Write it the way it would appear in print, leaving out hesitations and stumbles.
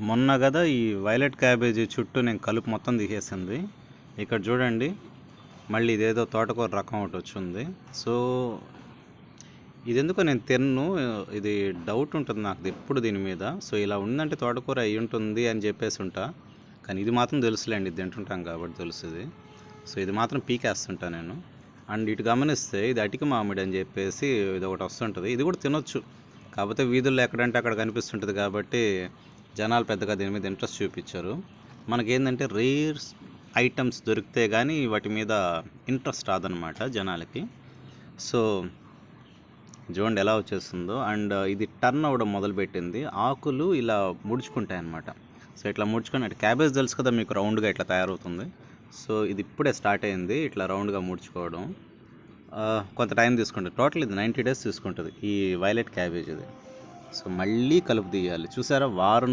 మొన్న కదా ఈ వైలెట్ క్యాబేజీ చుట్టూ నేను కలుపు మొత్తం తీసేసింది. ఇక్కడ చూడండి, మళ్ళీ ఇదేదో తోటకూర రకం ఒకటి వచ్చింది. సో ఇదెందుకో నేను తిన్ను, ఇది డౌట్ ఉంటుంది నాకు ఎప్పుడు దీని మీద. సో ఇలా ఉందంటే తోటకూర అయి ఉంటుంది అని చెప్పేసి ఉంటా, కానీ ఇది మాత్రం తెలుసులేండి, ఇది తింటుంటాం కాబట్టి తెలుస్తుంది. సో ఇది మాత్రం పీకేస్తుంటా నేను. అండ్ ఇటు గమనిస్తే ఇది అటిక మామిడి అని చెప్పేసి ఇది ఒకటి వస్తుంటుంది. ఇది కూడా తినొచ్చు, కాకపోతే వీధుల్లో ఎక్కడంటే అక్కడ కనిపిస్తుంటుంది కాబట్టి జనాలు పెద్దగా దీని మీద ఇంట్రెస్ట్ చూపించారు. మనకేంటంటే రేర్ ఐటమ్స్ దొరికితే కానీ వాటి మీద ఇంట్రెస్ట్ రాదనమాట జనాలకి. సో చూడండి ఎలా వచ్చేస్తుందో. అండ్ ఇది టర్న్ అవ్వడం మొదలుపెట్టింది, ఆకులు ఇలా ముడుచుకుంటాయి అన్నమాట. సో ఇట్లా ముడుచుకొని, అంటే క్యాబేజ్ తెలుసు కదా మీకు, రౌండ్గా ఇట్లా తయారవుతుంది. సో ఇది ఇప్పుడే స్టార్ట్ అయింది ఇట్లా రౌండ్గా ముడుచుకోవడం. కొంత టైం తీసుకుంటుంది, టోటల్ ఇది 90 days తీసుకుంటుంది ఈ వైలెట్ క్యాబేజ్ ఇది. సో మళ్ళీ కలుపు తీయాలి, చూసారా వారం